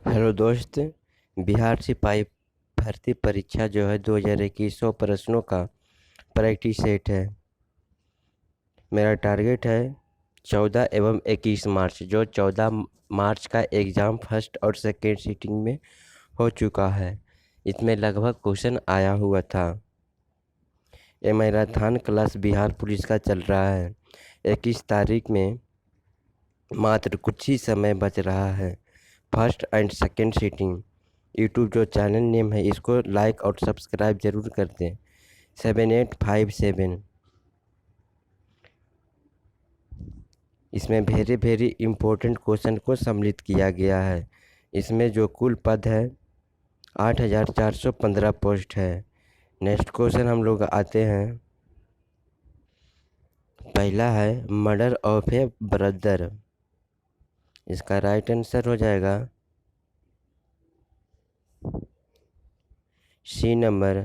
Hello दोस्त। बिहार सिपाही भर्ती परीक्षा जो है 2021 प्रश्नों का प्रैक्टिस सेट है। मेरा टारगेट है 14 एवं 21 मार्च। जो 14 मार्च का एग्ज़ाम फर्स्ट और सेकेंड सीटिंग में हो चुका है, इसमें लगभग क्वेश्चन आया हुआ था। ये मैराथन क्लास बिहार पुलिस का चल रहा है। 21 तारीख में मात्र कुछ ही समय बच रहा है। First and second sitting YouTube जो चैनल नेम है, इसको लाइक और सब्सक्राइब जरूर कर दें। 7857। इसमें वेरी वेरी इम्पोर्टेंट क्वेश्चन को सम्मिलित किया गया है। इसमें जो कुल पद है 8415 पोस्ट है। नेक्स्ट क्वेश्चन हम लोग आते हैं। पहला है मर्डर ऑफ ए ब्रदर। इसका राइट आंसर हो जाएगा सी नंबर,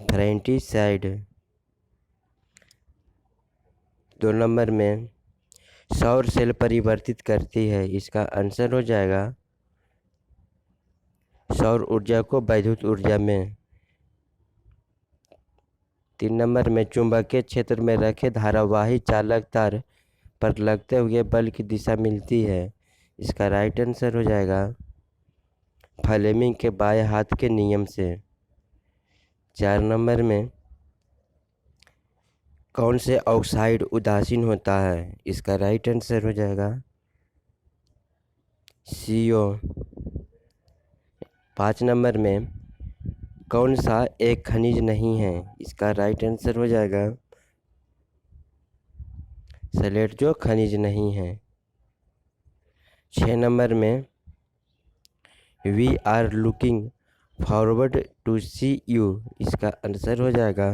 फ्रेंटिसाइड। 2 नंबर में सौर सेल परिवर्तित करती है। इसका आंसर हो जाएगा सौर ऊर्जा को वैद्युत ऊर्जा में। 3 नंबर में चुंबकीय क्षेत्र में रखे धारावाही चालक तार पर लगते हुए बल की दिशा मिलती है। इसका राइट आंसर हो जाएगा फ्लेमिंग के बाएं हाथ के नियम से। 4 नंबर में कौन से ऑक्साइड उदासीन होता है? इसका राइट आंसर हो जाएगा CO। 5 नंबर में कौन सा एक खनिज नहीं है? इसका राइट आंसर हो जाएगा सलेट जो खनिज नहीं है। 6 नंबर में we are looking forward to see you. इसका आंसर हो जाएगा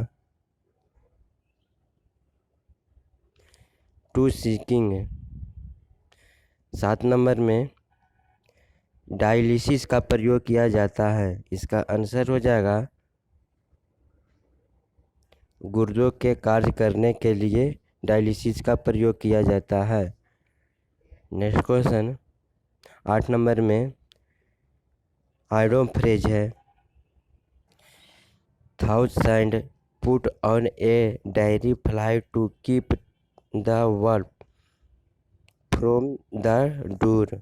टू सीकिंग। 7 नंबर में डायलिसिस का प्रयोग किया जाता है। इसका आंसर हो जाएगा गुर्दों के कार्य करने के लिए डायलिसिस का प्रयोग किया जाता है। नेक्स्ट क्वेश्चन 8 नंबर में आयडोम फ्रेज है। Thousand put on a diary fly to keep the world from the door.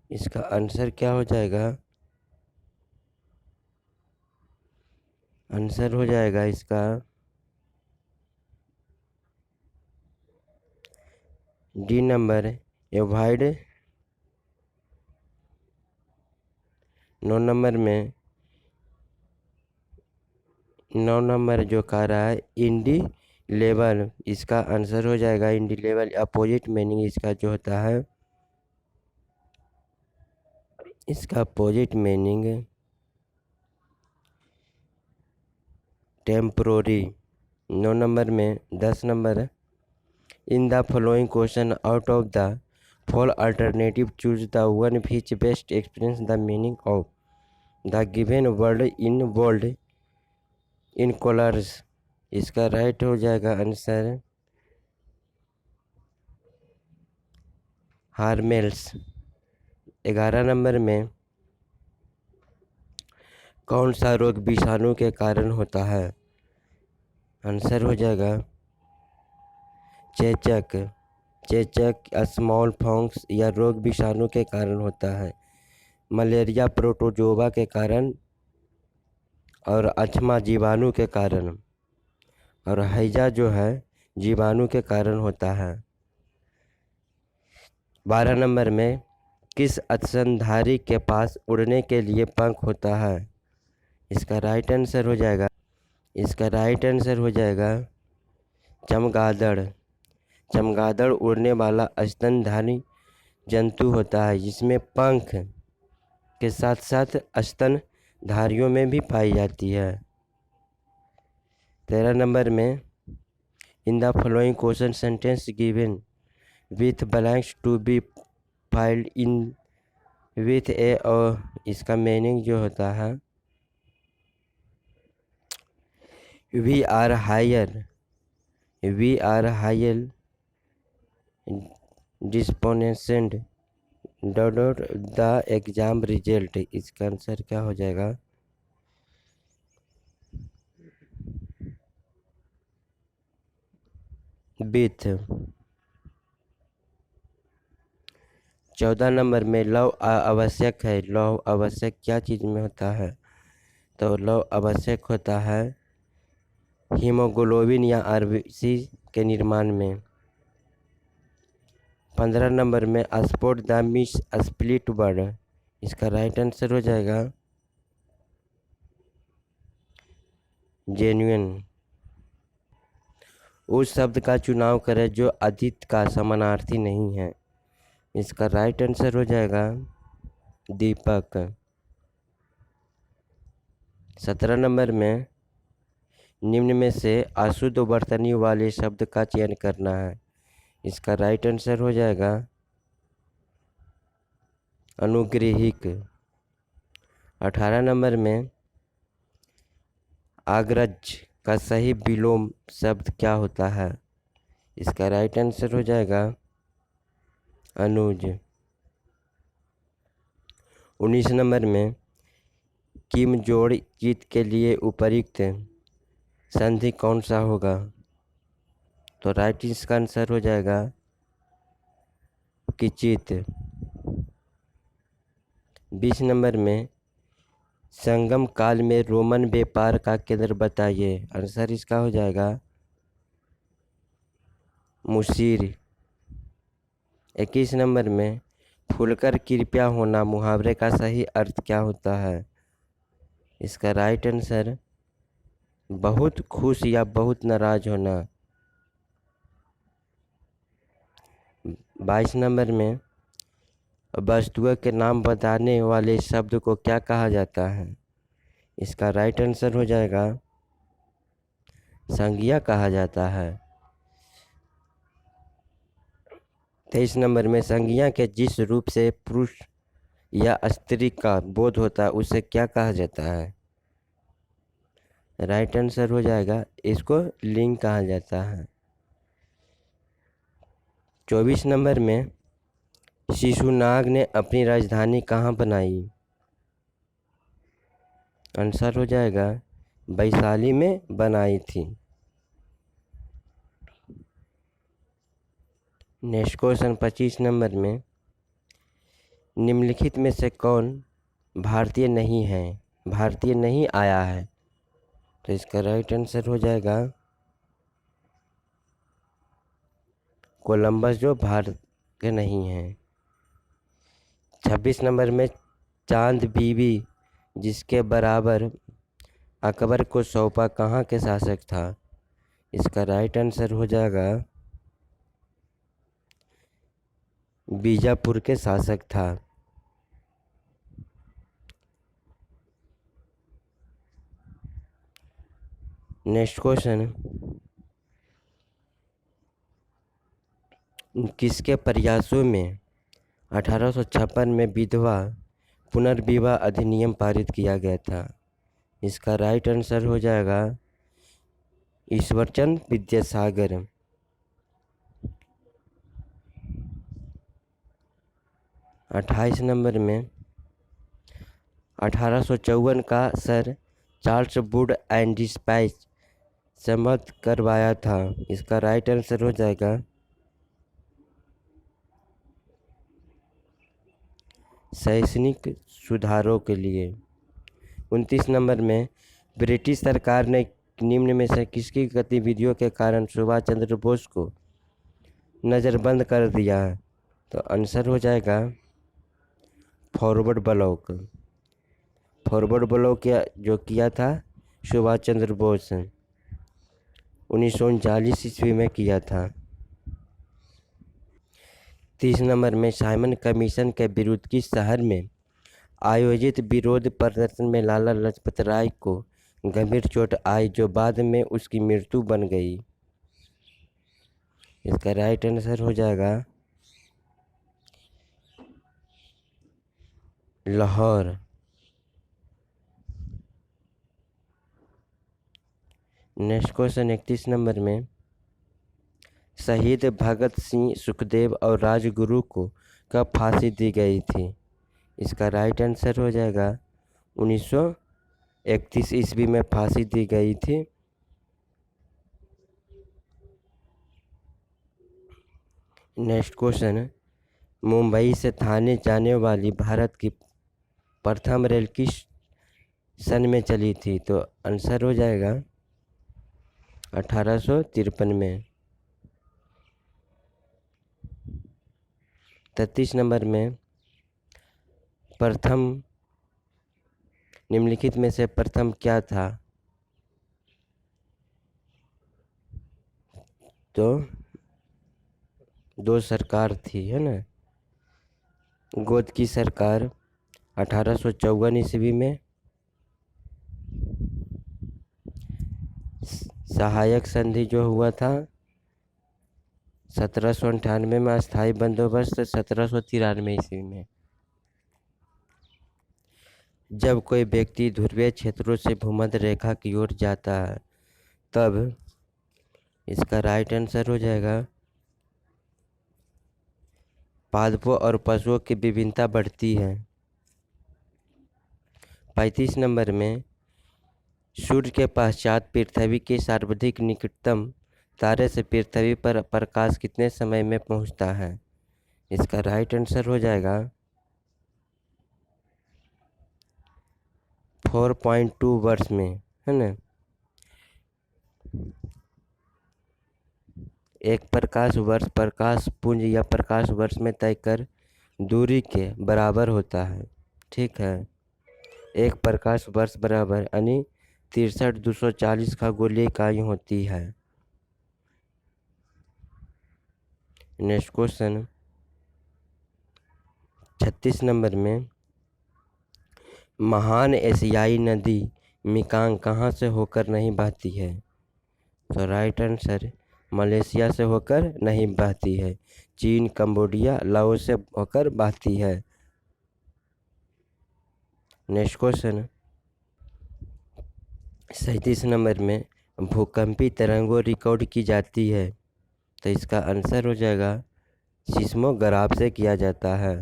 इसका आंसर क्या हो जाएगा? आंसर हो जाएगा इसका डी नंबर, एवॉइड। 9 नंबर में 9 नंबर जो कह रहा है इंडी लेवल। इसका आंसर हो जाएगा इंडी लेवल। अपोजिट मीनिंग इसका जो होता है, इसका अपोजिट मीनिंग टेम्पोररी। 9 नंबर में 10 number in the following question out of the four alternative choose the one which best experience the meaning of the given word in bold in colours. इसका right हो जाएगा answer हार्मेल्स। 11 number में कौन सा रोग विषाणु के कारण होता है? आंसर हो जाएगा चेचक। चेचक स्मॉल पॉक्स या रोग विषाणु के कारण होता है। मलेरिया प्रोटोजोआ के कारण और अछमा जीवाणु के कारण, और हैजा जो है जीवाणु के कारण होता है। 12 नंबर में किस स्तनधारी के पास उड़ने के लिए पंख होता है? इसका राइट आंसर हो जाएगा चमगादड़। चमगादड़ उड़ने वाला स्तनधारी जंतु होता है, जिसमें पंख के साथ साथ स्तनधारियों में भी पाई जाती है। 13 नंबर में in the following question sentence given with blanks to be filled in with a, और इसका मीनिंग जो होता है we are higher despondent dot dot the exam result, इसका आंसर क्या हो जाएगा? विथ। 14 नंबर में लव आवश्यक है। लव आवश्यक क्या चीज़ में होता है? तो लव आवश्यक होता है हीमोग्लोबिन या आरबीसी के निर्माण में। 15 नंबर में spot the miss split word, इसका राइट आंसर हो जाएगा जेन्युइन। उस शब्द का चुनाव करें जो अतीत का समानार्थी नहीं है, इसका राइट आंसर हो जाएगा दीपक। 17 नंबर में निम्न में से अशुद्ध वर्तनी वाले शब्द का चयन करना है, इसका राइट आंसर हो जाएगा अनुग्रहिक। 18 नंबर में अग्रज का सही विलोम शब्द क्या होता है, इसका राइट आंसर हो जाएगा अनुज। 19 नंबर में किम जोड़ चित के लिए उपयुक्त संधि कौन सा होगा? तो राइट इसका आंसर हो जाएगा किचित। 20 नंबर में संगम काल में रोमन व्यापार का केंद्र बताइए, आंसर इसका हो जाएगा मुसीर। 21 नंबर में फूलकर कृपया होना मुहावरे का सही अर्थ क्या होता है, इसका राइट आंसर बहुत खुश या बहुत नाराज होना। 22 नंबर में वस्तुओं के नाम बताने वाले शब्द को क्या कहा जाता है, इसका राइट आंसर हो जाएगा संज्ञा कहा जाता है। 23 नंबर में संज्ञा के जिस रूप से पुरुष या स्त्री का बोध होता है उसे क्या कहा जाता है, राइट आंसर हो जाएगा इसको लिंग कहा जाता है। 24 नंबर में शिशुनाग ने अपनी राजधानी कहाँ बनाई, आंसर हो जाएगा वैशाली में बनाई थी। नेक्स्ट क्वेश्चन 25 नंबर में निम्नलिखित में से कौन भारतीय नहीं आया है, तो इसका राइट आंसर हो जाएगा कोलंबस, जो भारत के नहीं है। 26 नंबर में चांद बीबी जिसके बराबर अकबर को सौंपा कहाँ के शासक था, इसका राइट आंसर हो जाएगा बीजापुर के शासक था। नेक्स्ट क्वेश्चन किसके प्रयासों में 1856 में विधवा पुनर्विवाह अधिनियम पारित किया गया था, इसका राइट आंसर हो जाएगा ईश्वरचंद विद्यासागर। 28 नंबर में 1854 का sir Charles Wood and dispatch सम्मत करवाया था, इसका राइट आंसर हो जाएगा शैक्षणिक सुधारों के लिए। 29 नंबर में ब्रिटिश सरकार ने निम्न में से किसकी गतिविधियों के कारण सुभाष चंद्र बोस को नज़रबंद कर दिया है, तो आंसर हो जाएगा फॉरवर्ड ब्लॉक। फॉरवर्ड ब्लॉक जो किया था सुभाष चंद्र बोस 1939 ईस्वी में किया था। 30 नंबर में साइमन कमीशन के विरुद्ध किस शहर में आयोजित विरोध प्रदर्शन में लाला लाजपत राय को गंभीर चोट आई जो बाद में उसकी मृत्यु बन गई, इसका राइट आंसर हो जाएगा लाहौर। नेक्स्ट क्वेश्चन 31 नंबर में शहीद भगत सिंह, सुखदेव और राजगुरु को कब फांसी दी गई थी? इसका राइट आंसर हो जाएगा 1931 ईस्वी में फांसी दी गई थी। नेक्स्ट क्वेश्चन, मुंबई से थाने जाने वाली भारत की प्रथम रेल किस सन में चली थी? तो आंसर हो जाएगा 1853 में। 33 नंबर में, प्रथम निम्नलिखित में से प्रथम क्या था? तो दो सरकार थी, है ना। गोद की सरकार 1854 ईस्वी में, सहायक संधि जो हुआ था 1798 में, अस्थाई बंदोबस्त 1793 ईस्वी में। जब कोई व्यक्ति ध्रुवीय क्षेत्रों से भूमध्य रेखा की ओर जाता है तब इसका राइट आंसर हो जाएगा पादपों और पशुओं की विभिन्नता बढ़ती है। 35 नंबर में, सूर्य के पश्चात पृथ्वी के सर्वाधिक निकटतम तारे से पृथ्वी पर प्रकाश कितने समय में पहुंचता है? इसका राइट आंसर हो जाएगा 4.2 वर्ष में, है ना। एक प्रकाश वर्ष प्रकाश पुंज या प्रकाश वर्ष में तय कर दूरी के बराबर होता है, ठीक है। एक प्रकाश वर्ष बराबर यानी 63,240 खगोलीय इकाई होती है। नेक्स्ट क्वेश्चन 36 नंबर में, महान एशियाई नदी मिकांग कहाँ से होकर नहीं बहती है? तो राइट आंसर मलेशिया से होकर नहीं बहती है, चीन, कंबोडिया, लाओस से होकर बहती है। नेक्स्ट क्वेश्चन 37 नंबर में, भूकंपी तरंगों रिकॉर्ड की जाती है, तो इसका आंसर हो जाएगा सिस्मोग्राफ से किया जाता है।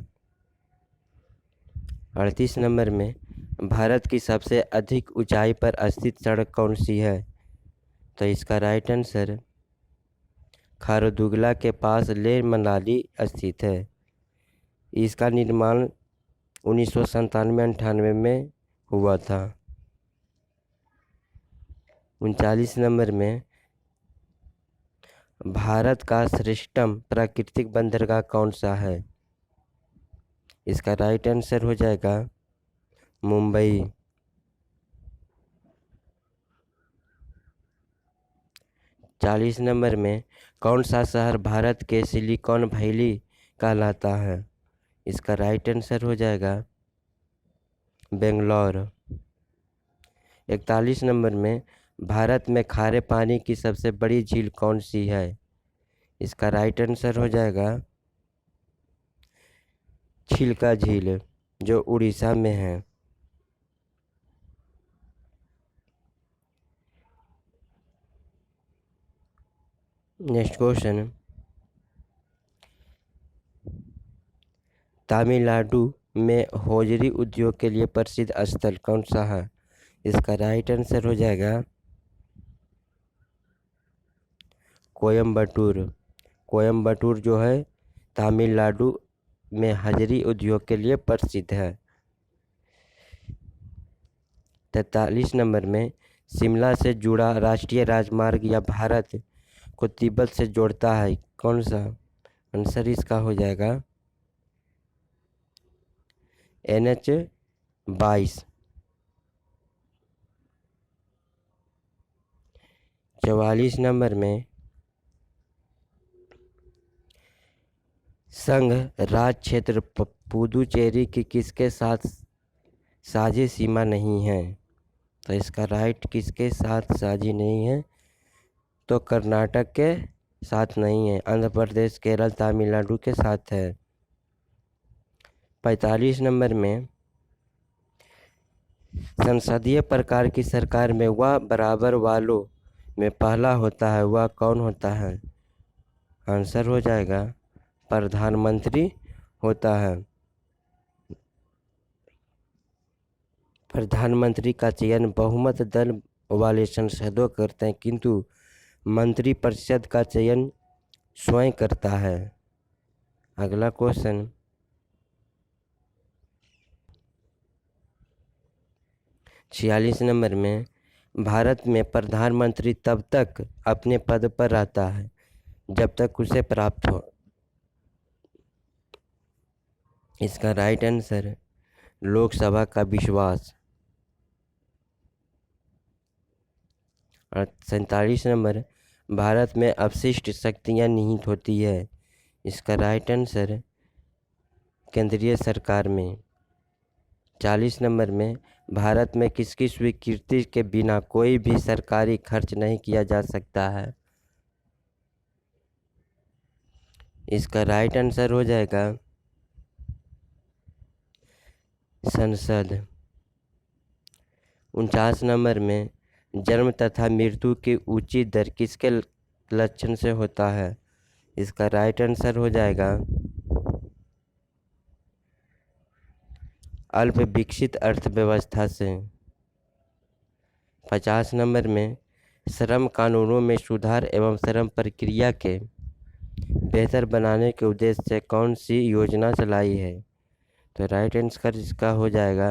38 नंबर में, भारत की सबसे अधिक ऊंचाई पर स्थित सड़क कौन सी है? तो इसका राइट आंसर खारदुगला के पास लेह मनाली स्थित है। इसका निर्माण 1997-98 में हुआ था। 39 नंबर में, भारत का श्रेष्ठतम प्राकृतिक बंदरगाह कौन सा है? इसका राइट आंसर हो जाएगा मुंबई। 40 नंबर में, कौन सा शहर भारत के सिलिकॉन वैली कहलाता है? इसका राइट आंसर हो जाएगा बेंगलोर। 41 नंबर में, भारत में खारे पानी की सबसे बड़ी झील कौन सी है? इसका राइट आंसर हो जाएगा चिल्का झील, जो उड़ीसा में है। नेक्स्ट क्वेश्चन, तमिलनाडु में हौजरी उद्योग के लिए प्रसिद्ध स्थल कौन सा है? इसका राइट आंसर हो जाएगा कोयम्बटूर। कोयम्बटूर जो है तमिलनाडु में हजरी उद्योग के लिए प्रसिद्ध है। 43 नंबर में, शिमला से जुड़ा राष्ट्रीय राजमार्ग या भारत को तिब्बत से जोड़ता है, कौन सा? आंसर इसका हो जाएगा NH-22। 44 नंबर में, संघ राज क्षेत्र पुदुचेरी की किसके साथ साझी सीमा नहीं है? तो इसका राइट किसके साथ साझी नहीं है? तो कर्नाटक के साथ नहीं है, आंध्र प्रदेश, केरल, तमिलनाडु के साथ है। 45 नंबर में, संसदीय प्रकार की सरकार में वह बराबर वालों में पहला होता है, वह कौन होता है? आंसर हो जाएगा प्रधानमंत्री होता है। प्रधानमंत्री का चयन बहुमत दल वाले सांसदों करते हैं, किंतु मंत्रिपरिषद का चयन स्वयं करता है। अगला क्वेश्चन, 46 नंबर में, भारत में प्रधानमंत्री तब तक अपने पद पर रहता है जब तक उसे प्राप्त हो। इसका राइट आंसर लोकसभा का विश्वास। और 47 नंबर, भारत में अपशिष्ट शक्तियाँ निहित होती है। इसका राइट आंसर केंद्रीय सरकार में। 40 नंबर में, भारत में किसकी स्वीकृति के बिना कोई भी सरकारी खर्च नहीं किया जा सकता है। इसका राइट आंसर हो जाएगा संसद। 49 नंबर में, जन्म तथा मृत्यु की उचित दर किसके लक्षण से होता है। इसका राइट आंसर हो जाएगा अल्प विकसित अर्थव्यवस्था से। 50 नंबर में, श्रम कानूनों में सुधार एवं श्रम प्रक्रिया के बेहतर बनाने के उद्देश्य से कौन सी योजना चलाई है। तो राइट आंसर इसका हो जाएगा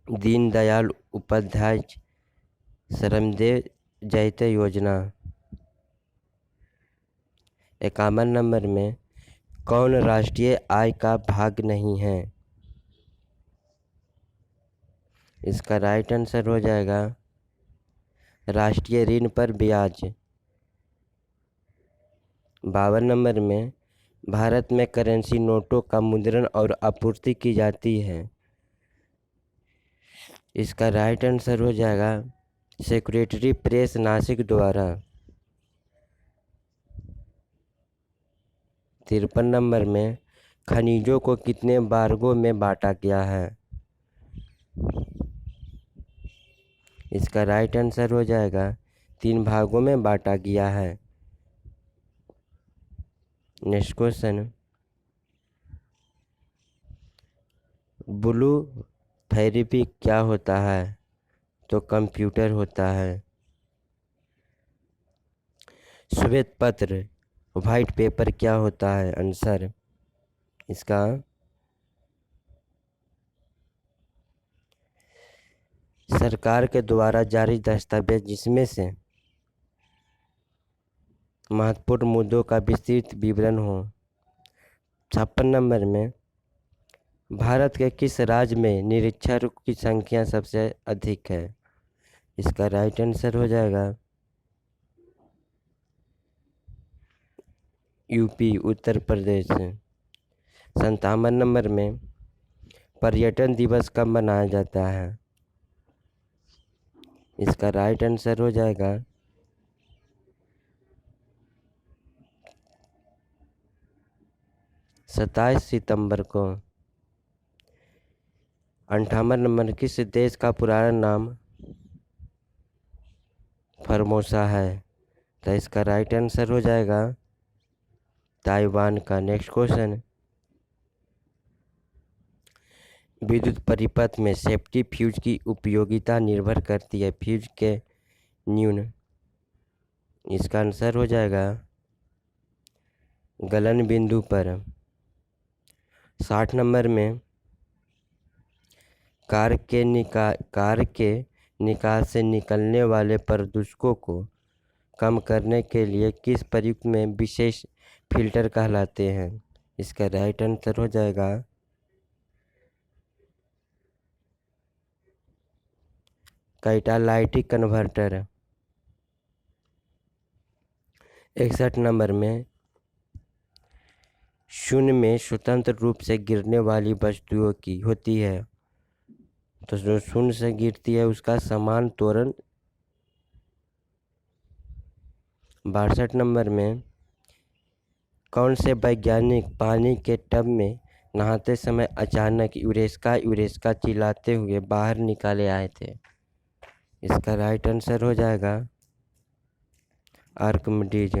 दीनदयाल उपाध्याय श्रमदेव जयते योजना। 51 नंबर में, कौन राष्ट्रीय आय का भाग नहीं है। इसका राइट आंसर हो जाएगा राष्ट्रीय ऋण पर ब्याज। 52 नंबर में, भारत में करेंसी नोटों का मुद्रण और आपूर्ति की जाती है। इसका राइट आंसर हो जाएगा सेक्रेटरी प्रेस नासिक द्वारा। 53 नंबर में, खनिजों को कितने वर्गों में बांटा गया है। इसका राइट आंसर हो जाएगा 3 भागों में बांटा गया है। नेक्स्ट क्वेश्चन, ब्लू थेरेपी क्या होता है। तो कंप्यूटर होता है। श्वेत पत्र व्हाइट पेपर क्या होता है। आंसर इसका सरकार के द्वारा जारी दस्तावेज जिसमें से महत्वपूर्ण मुद्दों का विस्तृत विवरण हो। 56 नंबर में, भारत के किस राज्य में निरक्षरों की संख्या सबसे अधिक है। इसका राइट आंसर हो जाएगा यूपी उत्तर प्रदेश। 57 नंबर में, पर्यटन दिवस कब मनाया जाता है। इसका राइट आंसर हो जाएगा 27 सितंबर को। 58 नंबर, किस देश का पुराना नाम फॉर्मोसा है। तो इसका राइट आंसर हो जाएगा ताइवान का। नेक्स्ट क्वेश्चन, विद्युत परिपथ में सेफ्टी फ्यूज की उपयोगिता निर्भर करती है फ्यूज के न्यून। इसका आंसर हो जाएगा गलन बिंदु पर। 60 नंबर में, कार के निकास से निकलने वाले प्रदूषकों को कम करने के लिए किस प्रयुक्त में विशेष फिल्टर कहलाते हैं। इसका राइट आंसर हो जाएगा कैटालाइटिक कन्वर्टर। 61 नंबर में, शून्य में स्वतंत्र रूप से गिरने वाली वस्तुओं की होती है। तो जो शून्य से गिरती है उसका समान त्वरण। 62 नंबर में, कौन से वैज्ञानिक पानी के टब में नहाते समय अचानक यूरेका चिल्लाते हुए बाहर निकाले आए थे। इसका राइट आंसर हो जाएगा आर्किमिडीज।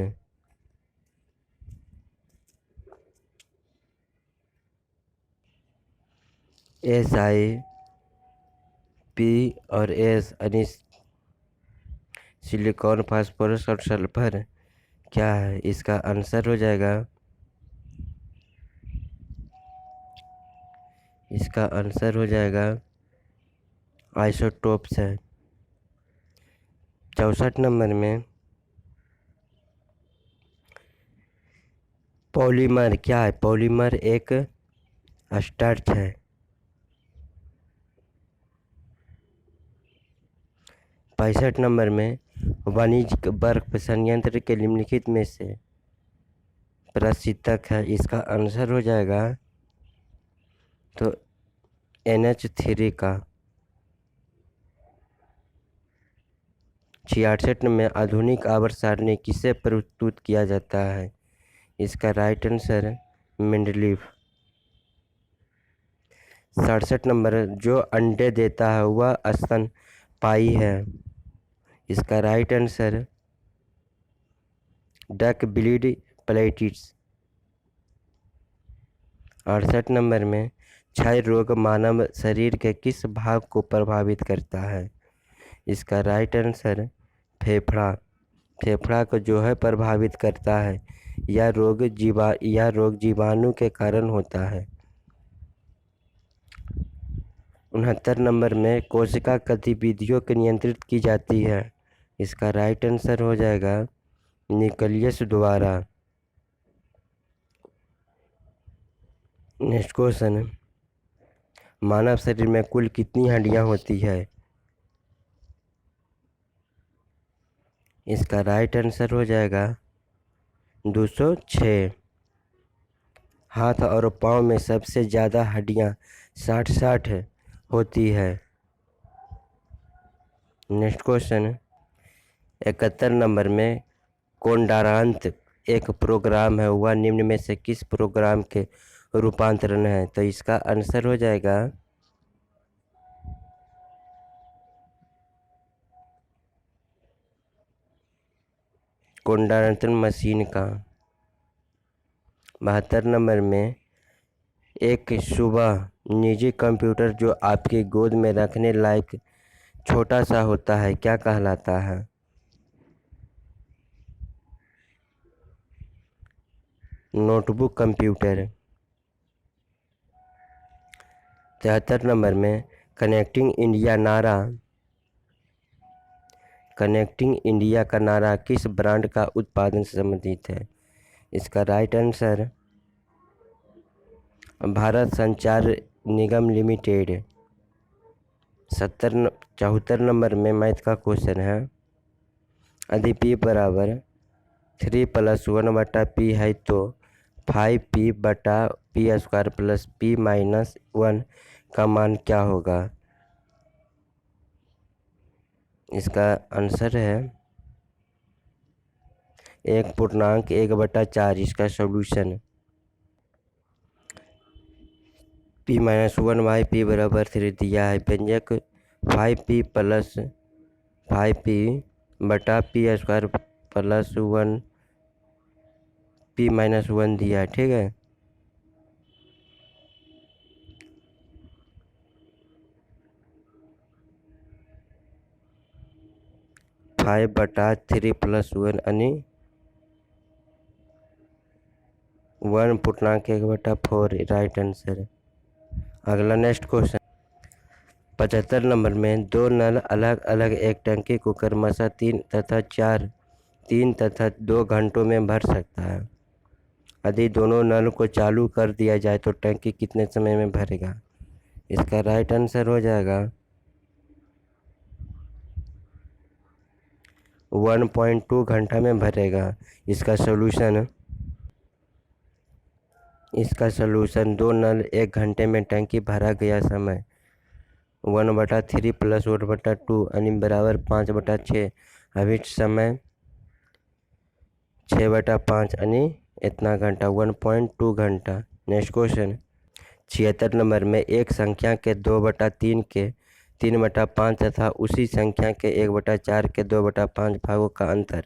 SiP और S यानी सिलिकॉन, फास्फोरस और सल्फर क्या है? इसका आंसर हो जाएगा, इसका आंसर हो जाएगा आइसोटोप्स है। 64 नंबर में पॉलीमर क्या है? पॉलीमर एक स्टार्च है। 65 नंबर में वाणिज्यिक बर्फ संयंत्र के निम्नलिखित में से प्रशीतक है, इसका आंसर हो जाएगा तो NH3 का। 66 में आधुनिक आवर्त सारणी किससे प्रस्तुत किया जाता है? इसका राइट आंसर मेंडलीफ। 67 नंबर जो अंडे देता है वह स्तनपायी है, इसका राइट आंसर डक बिलीड प्लेटिड्स। 68 नंबर में क्षय रोग मानव शरीर के किस भाग को प्रभावित करता है? इसका राइट आंसर फेफड़ा। फेफड़ा को जो है प्रभावित करता है। यह रोग जीवाणु के कारण होता है। 69 नंबर में कोशिका गतिविधियों को नियंत्रित की जाती है, इसका राइट आंसर हो जाएगा न्यूक्लियस द्वारा। नेक्स्ट क्वेश्चन, मानव शरीर में कुल कितनी हड्डियां होती है? इसका राइट आंसर हो जाएगा 206। हाथ और पाँव में सबसे ज़्यादा हड्डियां 60 होती है। नेक्स्ट क्वेश्चन, 71 नंबर में कोंडारांत एक प्रोग्राम है, वह निम्न में से किस प्रोग्राम के रूपांतरण है? तो इसका आंसर हो जाएगा कोंडारांतन मशीन का। 72 नंबर में एक सुबह निजी कंप्यूटर जो आपकी गोद में रखने लायक छोटा सा होता है क्या कहलाता है? Notebook computer. 73 नंबर में कनेक्टिंग इंडिया का नारा किस ब्रांड का उत्पादन से संबंधित है? इसका राइट आंसर भारत संचार निगम लिमिटेड। 74 नंबर में मैथ का क्वेश्चन है, यदि P बराबर 3+1/P है तो 5P/P² प्लस P-1 का मान क्या होगा? इसका आंसर है 1.1/4। इसका सॉल्यूशन P-1/P बराबर 3 दिया है। व्यंजक 5P+5P/P² प्लस 1 P-1 दिया है, ठीक है। फाइव बटा 3+1 यानी 1.1/4 राइट आंसर। अगला नेक्स्ट क्वेश्चन, 75 नंबर में दो नल अलग अलग एक टंकी को क्रमशः 3 तथा 2 घंटों में भर सकता है। यदि दोनों नल को चालू कर दिया जाए तो टंकी कितने समय में भरेगा? इसका राइट आंसर हो जाएगा 1.2 घंटा में भरेगा। इसका सलूशन 2 नल 1 घंटे में टंकी भरा गया समय 1/3 प्लस 1/2 यानी बराबर 5/6। अभी समय 6/5 यानी इतना घंटा 1.2 घंटा। नेक्स्ट क्वेश्चन, 76 नंबर में एक संख्या के 2/3 के 3/5 तथा उसी संख्या के 1/4 के 2/5 भागों का अंतर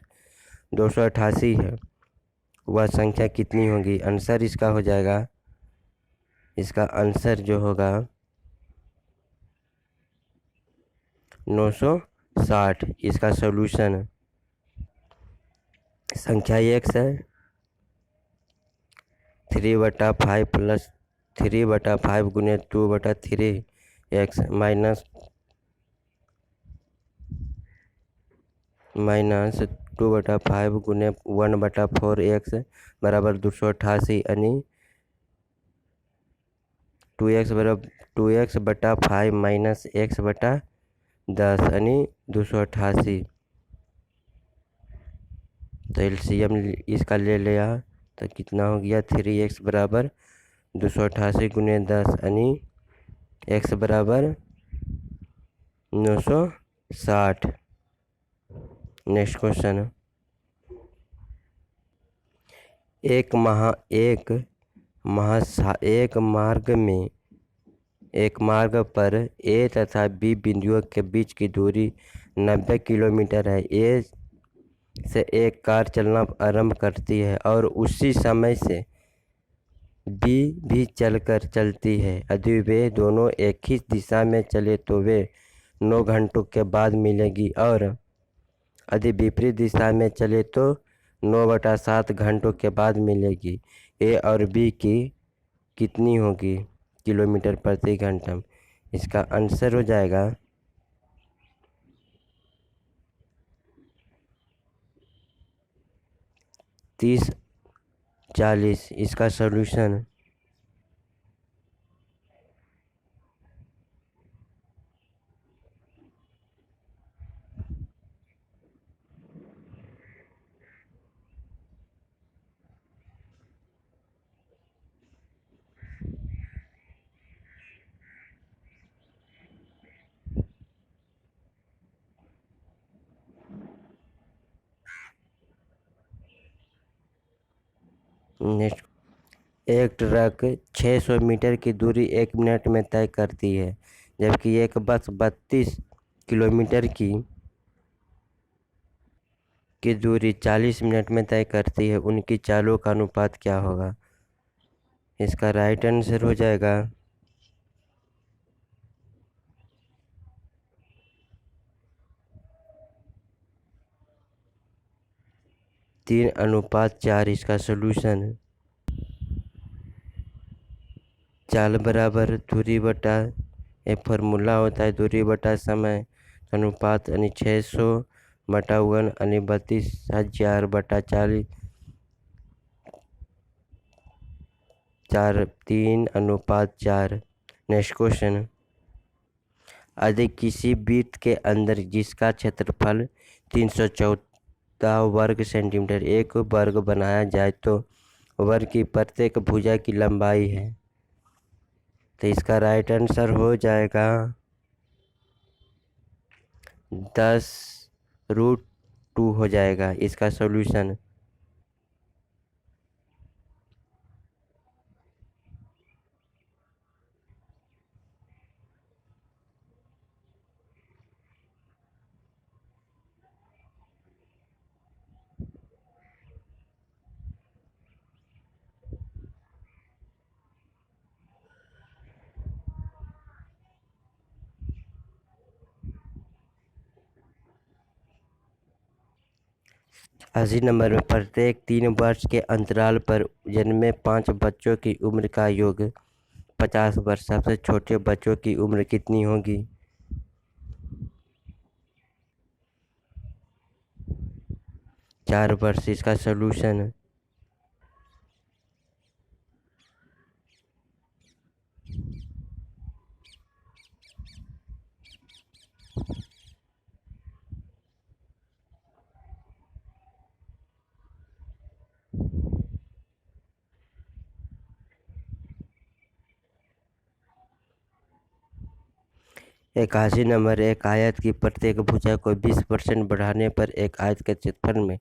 288 है, वह संख्या कितनी होगी? आंसर इसका हो जाएगा, इसका आंसर जो होगा 960। इसका सॉल्यूशन संख्या x है 3/5 प्लस 3/5 गुने 2/3 x माइनस 2/5 गुने 1/4 x बराबर 288 यानी 2x बराबर 2x/5 माइनस x/10 यानी 288। तो एलसीएम इसका ले लिया तो कितना हो गया 3x बराबर 288 गुने 10 यानी x बराबर 960। नेक्स्ट क्वेश्चन, एक मार्ग पर ए तथा बी बिंदुओं के बीच की दूरी 90 किलोमीटर है। ए से एक कार चलना आरंभ करती है और उसी समय से बी भी चलती है। यदि वे दोनों एक ही दिशा में चले तो वे 9 घंटों के बाद मिलेगी, और यदि विपरीत दिशा में चले तो 9/7 घंटों के बाद मिलेगी। ए और बी की कितनी होगी किलोमीटर प्रति घंटा? इसका आंसर हो जाएगा 30-40। इसका सॉल्यूशन नेक्स्ट, एक ट्रक 600 मीटर की दूरी 1 मिनट में तय करती है, जबकि एक बस 32 किलोमीटर की दूरी 40 मिनट में तय करती है। उनकी चालों का अनुपात क्या होगा? इसका राइट आंसर हो जाएगा 3:4। इसका सॉल्यूशन चाल बराबर दूरी बटा एक फार्मूला होता है दूरी बटा समय अनुपात यानी 600/1 यानी 32,000/40 3:4। नेक्स्ट क्वेश्चन, यदि किसी वृत्त के अंदर जिसका क्षेत्रफल 314 वर्ग सेंटीमीटर एक वर्ग बनाया जाए तो वर्ग की प्रत्येक भुजा की लंबाई है। तो इसका राइट आंसर हो जाएगा 10√2 हो जाएगा। इसका सॉल्यूशन अस्सी नंबर में प्रत्येक 3 वर्ष के अंतराल पर जन्मे 5 बच्चों की उम्र का योग 50 वर्ष। सबसे छोटे बच्चों की उम्र कितनी होगी? 4 वर्ष। इसका सॉल्यूशन इक्यासी नंबर, एक आयत की प्रत्येक भुजा को 20% बढ़ाने पर एक आयत के क्षेत्रफल में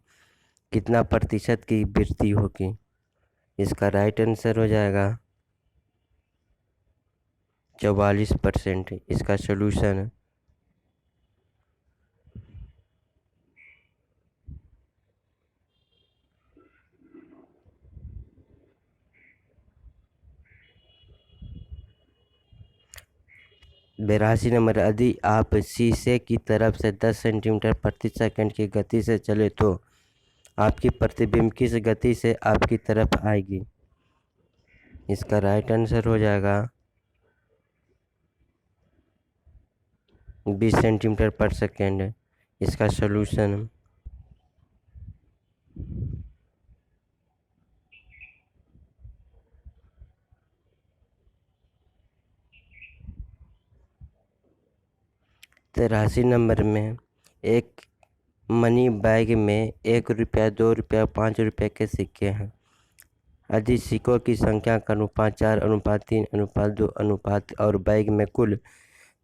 कितना प्रतिशत की वृद्धि होगी? इसका राइट आंसर हो जाएगा 44%। इसका सॉल्यूशन 82 नंबर, यदि आप शीशे की तरफ से 10 सेंटीमीटर प्रति सेकंड की गति से चले तो आपकी प्रतिबिंब किस गति से आपकी तरफ आएगी? इसका राइट आंसर हो जाएगा 20 सेंटीमीटर पर सेकंड। इसका सॉल्यूशन 83 नंबर में एक मनी बैग में 1 रुपया, 2 रुपया, 5 रुपये के सिक्के हैं। यदि सिक्कों की संख्या का अनुपात 4:3:2 और बैग में कुल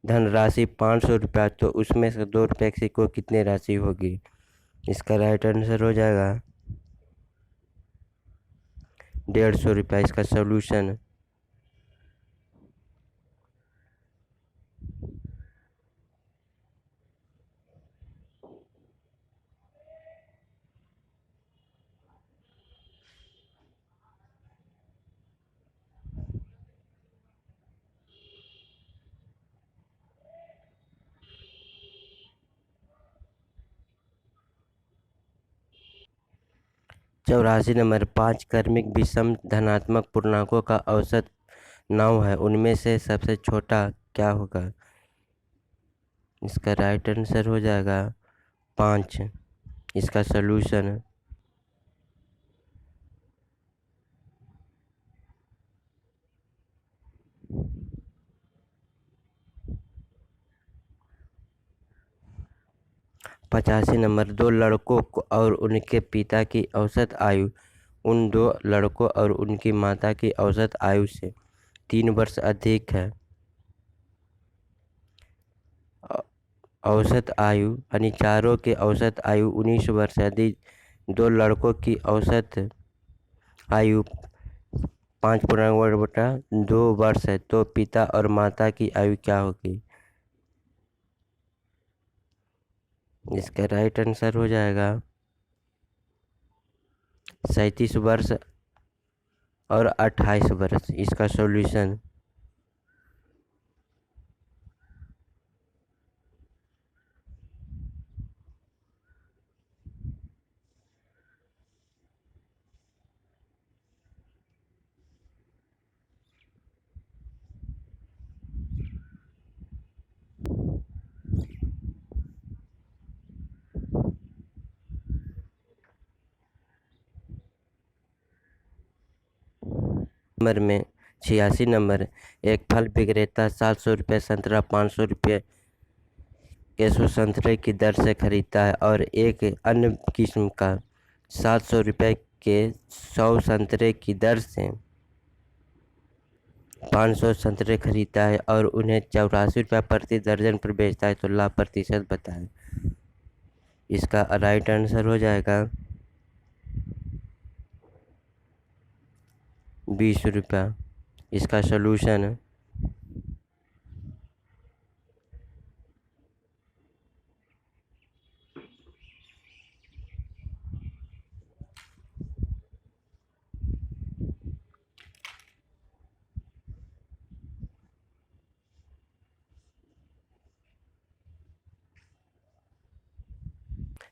धनराशि 500 रुपया तो उसमें से 2 रुपये के सिक्कों कितनी राशि होगी? इसका राइट आंसर हो जाएगा 150 रुपया। इसका सॉल्यूशन 84 नंबर, 5 क्रमिक विषम धनात्मक पूर्णांकों का औसत 9 है, उनमें से सबसे छोटा क्या होगा? इसका राइट आंसर हो जाएगा 5। इसका सॉल्यूशन 85 नंबर, 2 लड़कों और उनके पिता की औसत आयु उन 2 लड़कों और उनकी माता की औसत आयु से 3 वर्ष अधिक है। औसत आयु यानी चारों की औसत आयु 19 वर्ष है। यदि 2 लड़कों की औसत आयु 5.2 वर्ष है तो पिता और माता की आयु क्या होगी? इसका राइट आंसर हो जाएगा 37 वर्ष और 28 वर्ष। इसका सॉल्यूशन 86 नंबर, एक फल विक्रेता 700 रुपये संतरा 500 रुपये केसो संतरे की दर से खरीदता है और एक अन्य किस्म का 700 रुपये के 100 संतरे की दर से 500 संतरे खरीदता है और उन्हें 84 रुपये प्रति दर्जन पर बेचता है तो लाभ प्रतिशत बताएं। इसका राइट आंसर हो जाएगा 20 रुपया। इसका सॉल्यूशन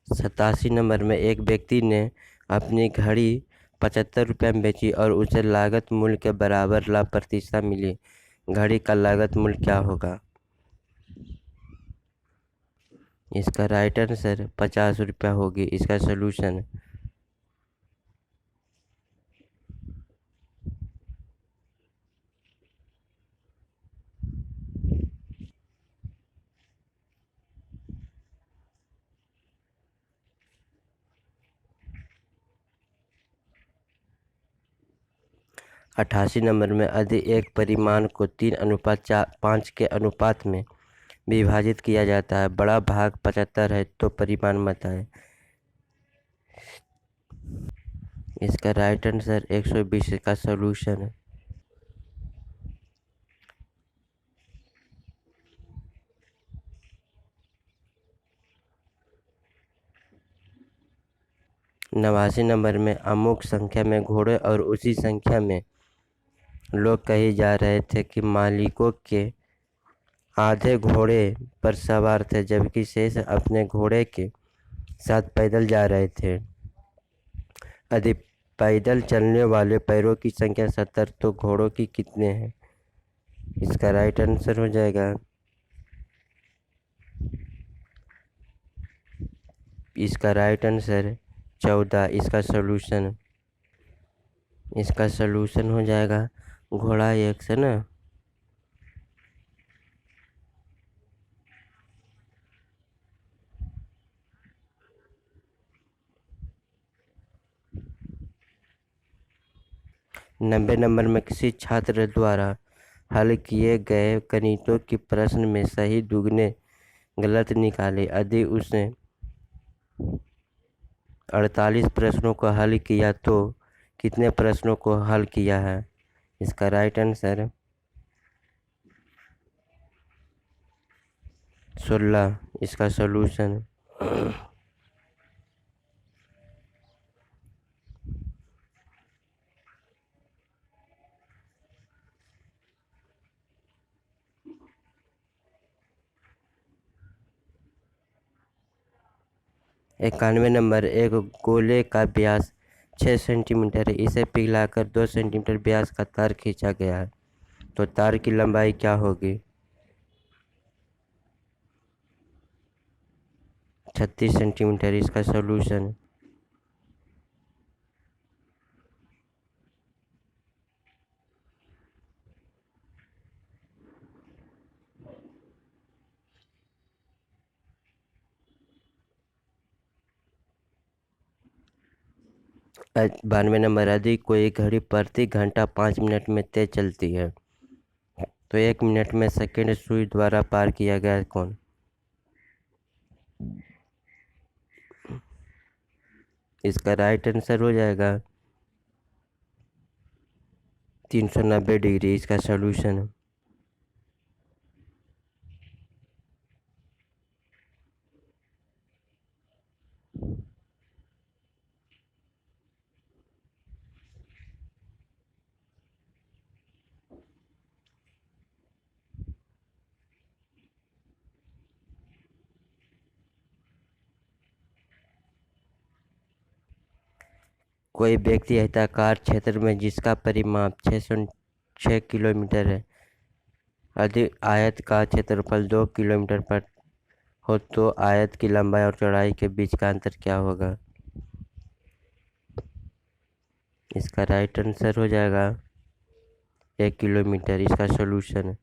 87 नंबर में एक व्यक्ति ने अपनी घड़ी 75 रुपये में बेची और उसे लागत मूल्य के बराबर लाभ प्रतिशत मिली। घड़ी का लागत मूल्य क्या होगा? इसका राइट आंसर 50 रुपया होगी। इसका सॉल्यूशन 88 नंबर में यदि एक परिमाण को 3:5 के अनुपात में विभाजित किया जाता है, बड़ा भाग 75 है तो परिमाण बताएं। इसका राइट आंसर 120। का सॉल्यूशन 89 नंबर में अमुक संख्या में घोड़े और उसी संख्या में लोग कहे जा रहे थे कि मालिकों के आधे घोड़े पर सवार थे जबकि शेष अपने घोड़े के साथ पैदल जा रहे थे। यदि पैदल चलने वाले पैरों की संख्या 70 तो घोड़ों की कितने हैं? इसका राइट आंसर हो जाएगा इसका राइट आंसर 14। इसका सलूशन हो जाएगा घोड़ा x है ना। नब्बे नंबर में किसी छात्र द्वारा हल किए गए गणितों के प्रश्न में सही दुगने गलत निकाले। यदि उसने 48 प्रश्नों को हल किया तो कितने प्रश्नों को हल किया है? इसका राइट आंसर 16। इसका सॉल्यूशन इक्यानवे नंबर, एक गोले का व्यास 6 सेंटीमीटर है। इसे पिघलाकर 2 सेंटीमीटर व्यास का तार खींचा गया है तो तार की लंबाई क्या होगी? 36 सेंटीमीटर। इसका सॉल्यूशन बानवे नंबर, यदि कोई घड़ी प्रति घंटा 5 मिनट में तेज चलती है तो 1 मिनट में सेकंड सुई द्वारा पार किया गया कौन? इसका राइट आंसर हो जाएगा 390 डिग्री। इसका सॉल्यूशन कोई व्यक्ति आयताकार क्षेत्र में जिसका परिमाप 606 किलोमीटर है, यदि आयत का क्षेत्रफल 2 किलोमीटर पर हो तो आयत की लंबाई और चौड़ाई के बीच का अंतर क्या होगा? इसका राइट आंसर हो जाएगा 1 किलोमीटर। इसका सॉल्यूशन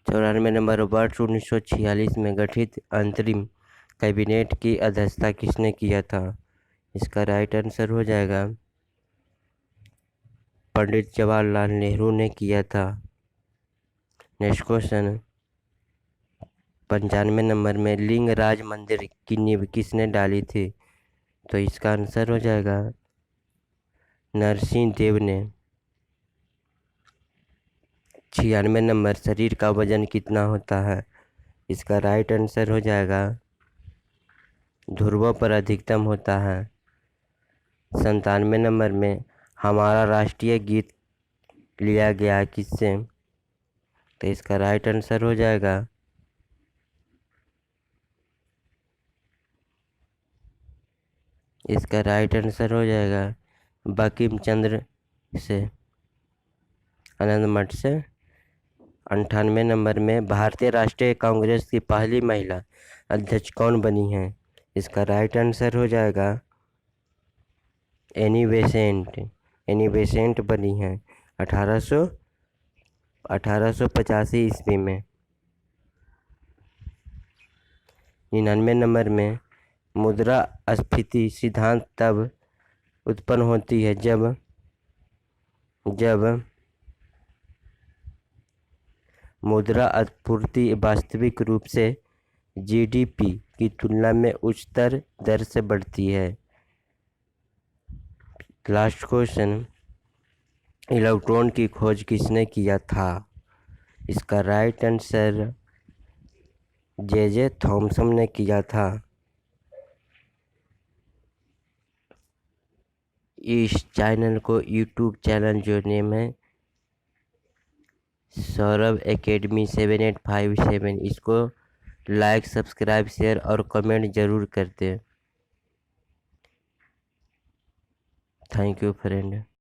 94 नंबर, वर्ष 1946 में गठित अंतरिम कैबिनेट की अध्यक्षता किसने किया था? इसका राइट आंसर हो जाएगा पंडित जवाहरलाल नेहरू ने किया था। नेक्स्ट क्वेश्चन 95 नंबर में लिंगराज मंदिर की नींव किसने डाली थी? तो इसका आंसर हो जाएगा नरसिंह देव ने। 96 नंबर, शरीर का वजन कितना होता है? इसका राइट आंसर हो जाएगा ध्रुवों पर अधिकतम होता है। 97 नंबर में हमारा राष्ट्रीय गीत लिया गया किससे? तो इसका राइट आंसर हो जाएगा बंकिम चंद्र से, आनंद मठ से। 98 नंबर में भारतीय राष्ट्रीय कांग्रेस की पहली महिला अध्यक्ष कौन बनी है? इसका राइट आंसर हो जाएगा एनी बेसेंट बनी है 1885 ईस्वी में। 99 नंबर में मुद्रास्फीति सिद्धांत तब उत्पन्न होती है जब मुद्रा आपूर्ति वास्तविक रूप से जीडीपी की तुलना में उच्चतर दर से बढ़ती है। लास्ट क्वेश्चन, इलेक्ट्रॉन की खोज किसने किया था? इसका राइट आंसर जे थॉमसन ने किया था। इस चैनल को यूट्यूब चैनल जो नेम है सौरभ एकेडमी 7857, इसको लाइक सब्सक्राइब शेयर और कमेंट ज़रूर करते हैं। Thank you friend.